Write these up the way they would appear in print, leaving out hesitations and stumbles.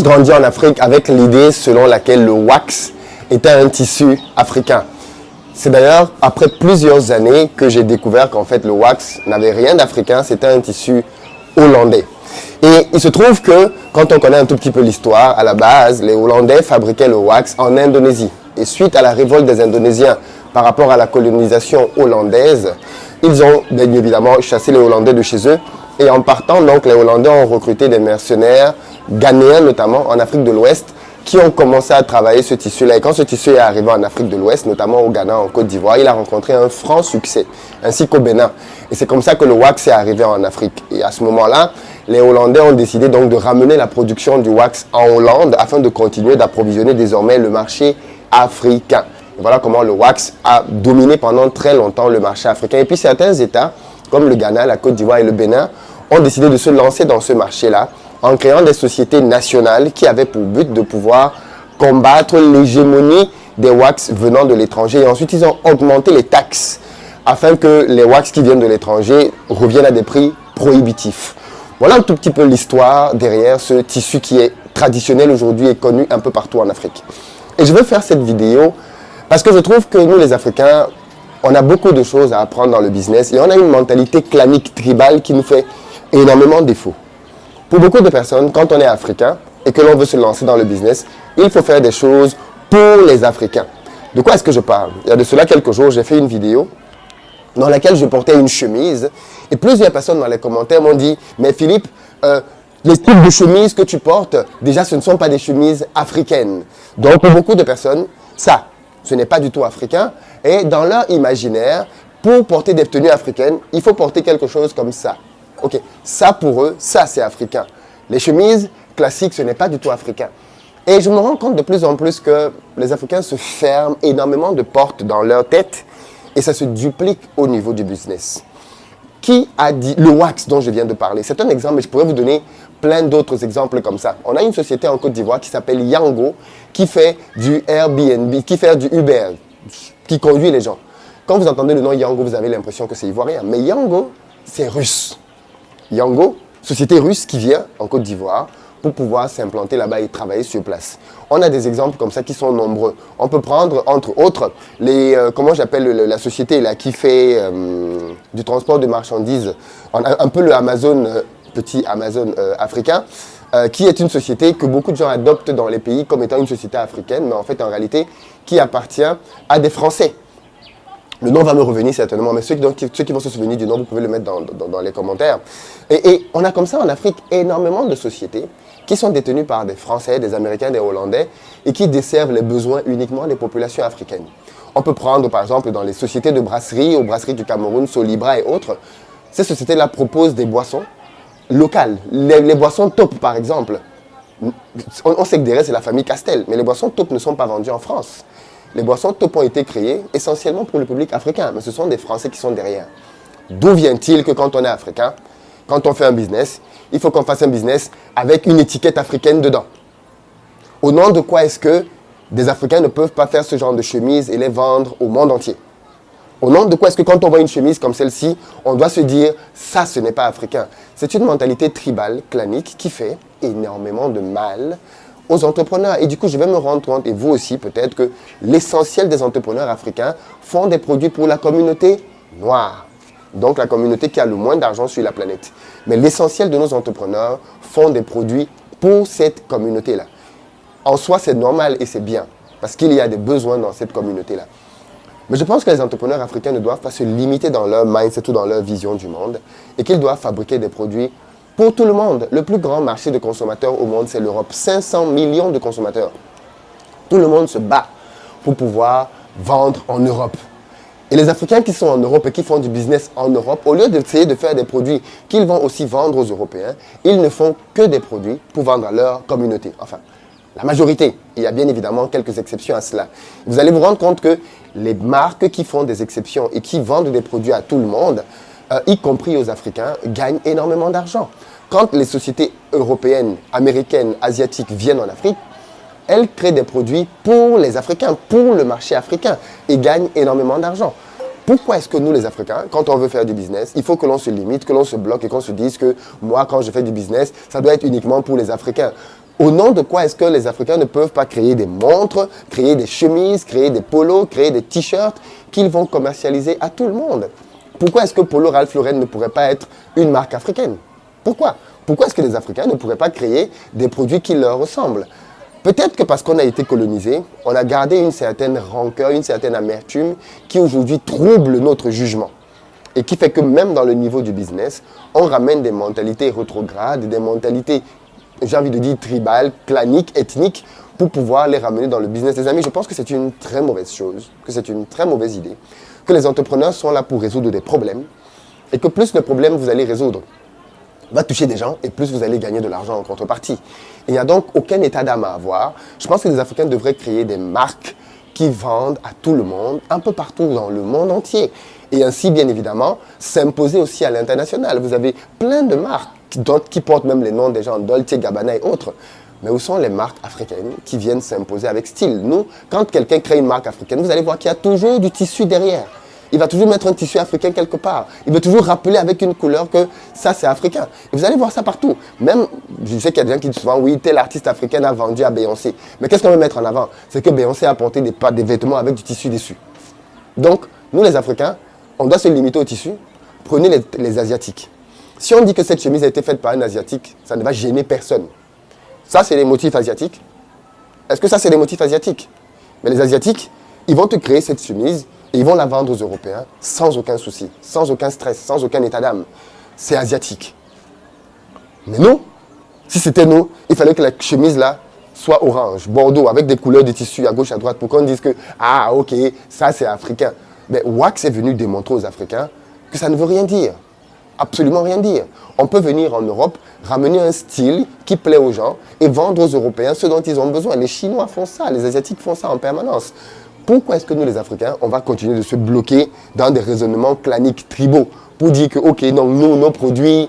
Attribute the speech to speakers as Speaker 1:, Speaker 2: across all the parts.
Speaker 1: grandi en Afrique avec l'idée selon laquelle le wax était un tissu africain. C'est d'ailleurs après plusieurs années que j'ai découvert qu'en fait le wax n'avait rien d'africain, c'était un tissu hollandais. Et il se trouve que quand on connaît un tout petit peu l'histoire, à la base, les Hollandais fabriquaient le wax en Indonésie. Et suite à la révolte des Indonésiens par rapport à la colonisation hollandaise, ils ont bien évidemment chassé les Hollandais de chez eux. Et en partant, donc, les Hollandais ont recruté des mercenaires ghanéens, notamment en Afrique de l'Ouest, qui ont commencé à travailler ce tissu-là. Et quand ce tissu est arrivé en Afrique de l'Ouest, notamment au Ghana, en Côte d'Ivoire, il a rencontré un franc succès, ainsi qu'au Bénin. Et c'est comme ça que le wax est arrivé en Afrique. Et à ce moment-là, les Hollandais ont décidé donc de ramener la production du wax en Hollande afin de continuer d'approvisionner désormais le marché africain. Et voilà comment le wax a dominé pendant très longtemps le marché africain. Et puis certains États, comme le Ghana, la Côte d'Ivoire et le Bénin, ont décidé de se lancer dans ce marché-là en créant des sociétés nationales qui avaient pour but de pouvoir combattre l'hégémonie des wax venant de l'étranger. Et ensuite, ils ont augmenté les taxes afin que les wax qui viennent de l'étranger reviennent à des prix prohibitifs. Voilà un tout petit peu l'histoire derrière ce tissu qui est traditionnel aujourd'hui et connu un peu partout en Afrique. Et je veux faire cette vidéo parce que je trouve que nous, les Africains, on a beaucoup de choses à apprendre dans le business et on a une mentalité clanique, tribale qui nous fait énormément défaut. Pour beaucoup de personnes, quand on est africain et que l'on veut se lancer dans le business, il faut faire des choses pour les Africains. De quoi est-ce que je parle? Il y a de cela quelques jours, j'ai fait une vidéo dans laquelle je portais une chemise et plusieurs personnes dans les commentaires m'ont dit « Mais Philippe, les types de chemises que tu portes, déjà ce ne sont pas des chemises africaines. » Donc pour beaucoup de personnes, ça, ce n'est pas du tout africain. Et dans leur imaginaire, pour porter des tenues africaines, il faut porter quelque chose comme ça. Ok, ça pour eux, ça c'est africain. Les chemises classiques, ce n'est pas du tout africain. Et je me rends compte de plus en plus que les Africains se ferment énormément de portes dans leur tête et ça se duplique au niveau du business. Qui a dit le wax dont je viens de parler? C'est un exemple, mais je pourrais vous donner plein d'autres exemples comme ça. On a une société en Côte d'Ivoire qui s'appelle Yango, qui fait du Airbnb, qui fait du Uber, qui conduit les gens. Quand vous entendez le nom Yango, vous avez l'impression que c'est ivoirien. Mais Yango, c'est russe. Yango, société russe qui vient en Côte d'Ivoire pour pouvoir s'implanter là-bas et travailler sur place. On a des exemples comme ça qui sont nombreux. On peut prendre, entre autres, comment j'appelle la société là, qui fait du transport de marchandises, un peu le Amazon, petit Amazon africain, qui est une société que beaucoup de gens adoptent dans les pays comme étant une société africaine, mais en fait, en réalité, qui appartient à des Français. Le nom va me revenir certainement, mais ceux qui vont se souvenir du nom, vous pouvez le mettre dans les commentaires. Et on a comme ça en Afrique énormément de sociétés qui sont détenues par des Français, des Américains, des Hollandais et qui desservent les besoins uniquement des populations africaines. On peut prendre par exemple dans les sociétés de brasserie, aux brasseries du Cameroun, Solibra et autres. Ces sociétés-là proposent des boissons locales. Les boissons top par exemple. On sait que derrière c'est la famille Castel, mais les boissons top ne sont pas vendues en France. Les boissons top ont été créées essentiellement pour le public africain, mais ce sont des Français qui sont derrière. D'où vient-il que quand on est africain, quand on fait un business, il faut qu'on fasse un business avec une étiquette africaine dedans? Au nom de quoi est-ce que des Africains ne peuvent pas faire ce genre de chemise et les vendre au monde entier? Au nom de quoi est-ce que quand on voit une chemise comme celle-ci, on doit se dire « ça, ce n'est pas africain ». C'est une mentalité tribale, clanique, qui fait énormément de mal aux entrepreneurs. Et du coup, je vais me rendre compte, et vous aussi peut-être, que l'essentiel des entrepreneurs africains font des produits pour la communauté noire. Donc la communauté qui a le moins d'argent sur la planète. Mais l'essentiel de nos entrepreneurs font des produits pour cette communauté-là. En soi, c'est normal et c'est bien, parce qu'il y a des besoins dans cette communauté-là. Mais je pense que les entrepreneurs africains ne doivent pas se limiter dans leur mindset ou dans leur vision du monde, et qu'ils doivent fabriquer des produits pour tout le monde. Le plus grand marché de consommateurs au monde, c'est l'Europe. 500 millions de consommateurs. Tout le monde se bat pour pouvoir vendre en Europe. Et les Africains qui sont en Europe et qui font du business en Europe, au lieu d'essayer de faire des produits qu'ils vont aussi vendre aux Européens, ils ne font que des produits pour vendre à leur communauté. Enfin, la majorité. Il y a bien évidemment quelques exceptions à cela. Vous allez vous rendre compte que les marques qui font des exceptions et qui vendent des produits à tout le monde, y compris aux Africains, gagnent énormément d'argent. Quand les sociétés européennes, américaines, asiatiques viennent en Afrique, elles créent des produits pour les Africains, pour le marché africain, et gagnent énormément d'argent. Pourquoi est-ce que nous, les Africains, quand on veut faire du business, il faut que l'on se limite, que l'on se bloque et qu'on se dise que moi, quand je fais du business, ça doit être uniquement pour les Africains? Au nom de quoi est-ce que les Africains ne peuvent pas créer des montres, créer des chemises, créer des polos, créer des t-shirts qu'ils vont commercialiser à tout le monde? Pourquoi est-ce que Polo Ralph Lauren ne pourrait pas être une marque africaine? Pourquoi? Pourquoi est-ce que les Africains ne pourraient pas créer des produits qui leur ressemblent? Peut-être que parce qu'on a été colonisé, on a gardé une certaine rancœur, une certaine amertume qui aujourd'hui trouble notre jugement. Et qui fait que même dans le niveau du business, on ramène des mentalités rétrogrades, des mentalités, j'ai envie de dire, tribales, claniques, ethniques, pour pouvoir les ramener dans le business. Les amis, je pense que c'est une très mauvaise chose, que c'est une très mauvaise idée, que les entrepreneurs sont là pour résoudre des problèmes, et que plus le problème vous allez résoudre va toucher des gens, et plus vous allez gagner de l'argent en contrepartie. Il n'y a donc aucun état d'âme à avoir. Je pense que les Africains devraient créer des marques qui vendent à tout le monde, un peu partout dans le monde entier. Et ainsi, bien évidemment, s'imposer aussi à l'international. Vous avez plein de marques qui portent même les noms des gens, Dolce Gabbana et autres. Mais où sont les marques africaines qui viennent s'imposer avec style? Nous, quand quelqu'un crée une marque africaine, vous allez voir qu'il y a toujours du tissu derrière. Il va toujours mettre un tissu africain quelque part. Il va toujours rappeler avec une couleur que ça, c'est africain. Et vous allez voir ça partout. Même, je sais qu'il y a des gens qui disent souvent, oui, tel artiste africain a vendu à Beyoncé. Mais qu'est-ce qu'on veut mettre en avant? C'est que Beyoncé a porté des vêtements avec du tissu dessus. Donc, nous, les Africains, on doit se limiter au tissu. Prenez les Asiatiques. Si on dit que cette chemise a été faite par un Asiatique, ça ne va gêner personne. Ça, c'est les motifs asiatiques. Est-ce que ça, c'est les motifs asiatiques? Mais les Asiatiques, ils vont te créer cette chemise et ils vont la vendre aux Européens sans aucun souci, sans aucun stress, sans aucun état d'âme. C'est asiatique. Mais nous, si c'était nous, il fallait que la chemise là soit orange, bordeaux, avec des couleurs de tissu à gauche, à droite, pour qu'on dise que, ah ok, ça c'est africain. Mais Wax est venu démontrer aux Africains que ça ne veut rien dire. Absolument rien dire. On peut venir en Europe, ramener un style qui plaît aux gens et vendre aux Européens ce dont ils ont besoin. Les Chinois font ça, les Asiatiques font ça en permanence. Pourquoi est-ce que nous, les Africains, on va continuer de se bloquer dans des raisonnements claniques, tribaux, pour dire que, ok, non, nous, nos produits,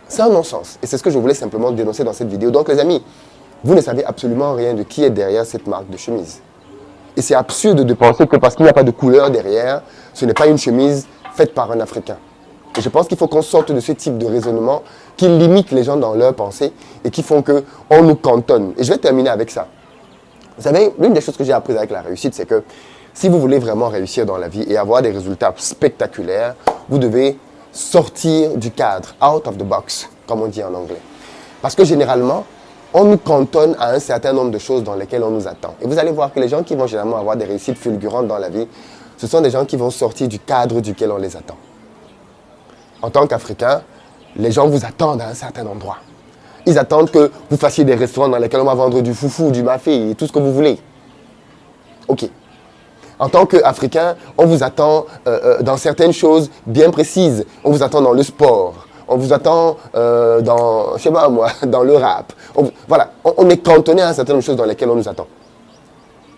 Speaker 1: c'est un non-sens. Et c'est ce que je voulais simplement dénoncer dans cette vidéo. Donc, les amis, vous ne savez absolument rien de qui est derrière cette marque de chemise. Et c'est absurde de penser que parce qu'il n'y a pas de couleur derrière, ce n'est pas une chemise faite par un Africain. Et je pense qu'il faut qu'on sorte de ce type de raisonnement qui limite les gens dans leur pensée et qui font qu'on nous cantonne. Et je vais terminer avec ça. Vous savez, l'une des choses que j'ai apprises avec la réussite, c'est que si vous voulez vraiment réussir dans la vie et avoir des résultats spectaculaires, vous devez sortir du cadre, out of the box, comme on dit en anglais. Parce que généralement, on nous cantonne à un certain nombre de choses dans lesquelles on nous attend. Et vous allez voir que les gens qui vont généralement avoir des réussites fulgurantes dans la vie, ce sont des gens qui vont sortir du cadre duquel on les attend. En tant qu'Africain, les gens vous attendent à un certain endroit. Ils attendent que vous fassiez des restaurants dans lesquels on va vendre du foufou, du mafé et tout ce que vous voulez. Ok. En tant qu'Africain, on vous attend dans certaines choses bien précises. On vous attend dans le sport. On vous attend dans, je sais pas moi, dans le rap. Voilà, on est cantonné à un certain nombre de choses dans lesquelles on nous attend.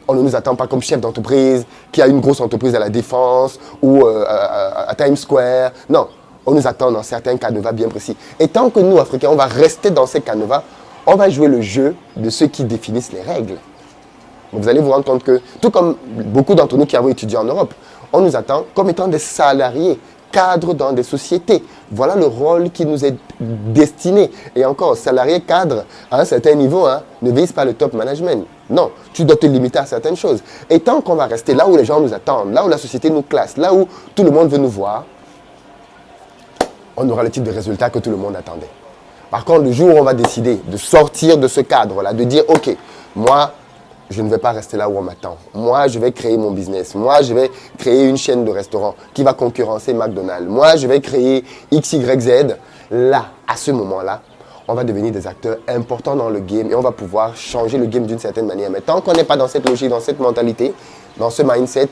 Speaker 1: On ne nous attend pas comme chef d'entreprise qui a une grosse entreprise à la Défense ou à Times Square. Non. On nous attend dans certains canevas bien précis. Et tant que nous, Africains, on va rester dans ces canevas, on va jouer le jeu de ceux qui définissent les règles. Donc vous allez vous rendre compte que, tout comme beaucoup d'entre nous qui avons étudié en Europe, on nous attend comme étant des salariés, cadres dans des sociétés. Voilà le rôle qui nous est destiné. Et encore, salarié, cadre, à un certain niveau, hein, ne vise pas le top management. Non, tu dois te limiter à certaines choses. Et tant qu'on va rester là où les gens nous attendent, là où la société nous classe, là où tout le monde veut nous voir, on aura le type de résultat que tout le monde attendait. Par contre, le jour où on va décider de sortir de ce cadre-là, de dire, ok, moi, je ne vais pas rester là où on m'attend. Moi, je vais créer mon business. Moi, je vais créer une chaîne de restaurants qui va concurrencer McDonald's. Moi, je vais créer XYZ. Là, à ce moment-là, on va devenir des acteurs importants dans le game et on va pouvoir changer le game d'une certaine manière. Mais tant qu'on n'est pas dans cette logique, dans cette mentalité, dans ce mindset,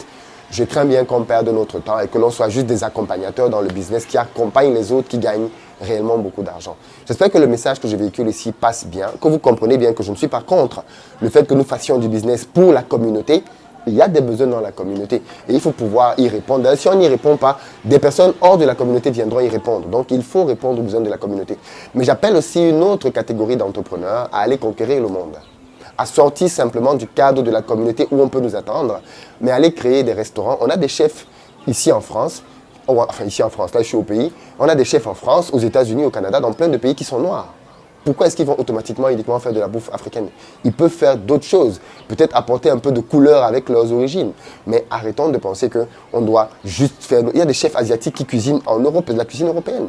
Speaker 1: je crains bien qu'on perde notre temps et que l'on soit juste des accompagnateurs dans le business qui accompagnent les autres, qui gagnent réellement beaucoup d'argent. J'espère que le message que je véhicule ici passe bien, que vous comprenez bien que je ne suis pas contre le fait que nous fassions du business pour la communauté. Il y a des besoins dans la communauté et il faut pouvoir y répondre. Si on n'y répond pas, des personnes hors de la communauté viendront y répondre. Donc il faut répondre aux besoins de la communauté. Mais j'appelle aussi une autre catégorie d'entrepreneurs à aller conquérir le monde, à sortir simplement du cadre de la communauté où on peut nous attendre, mais aller créer des restaurants. On a des chefs ici en France, enfin ici en France, là je suis au pays, on a des chefs en France, aux États-Unis, au Canada, dans plein de pays qui sont noirs. Pourquoi est-ce qu'ils vont automatiquement, uniquement faire de la bouffe africaine? Ils peuvent faire d'autres choses, peut-être apporter un peu de couleur avec leurs origines. Mais arrêtons de penser qu'on doit juste faire... Il y a des chefs asiatiques qui cuisinent en Europe, de la cuisine européenne,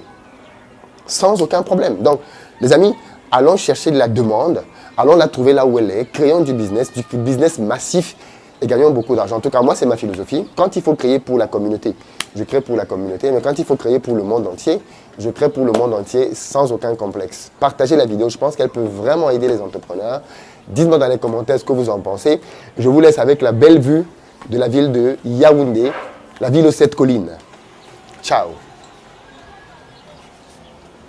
Speaker 1: sans aucun problème. Donc, les amis, allons chercher de la demande, allons la trouver là où elle est, créons du business massif et gagnons beaucoup d'argent. En tout cas, moi, c'est ma philosophie. Quand il faut créer pour la communauté, je crée pour la communauté. Mais quand il faut créer pour le monde entier, je crée pour le monde entier sans aucun complexe. Partagez la vidéo, je pense qu'elle peut vraiment aider les entrepreneurs. Dites-moi dans les commentaires ce que vous en pensez. Je vous laisse avec la belle vue de la ville de Yaoundé, la ville aux 7 collines. Ciao!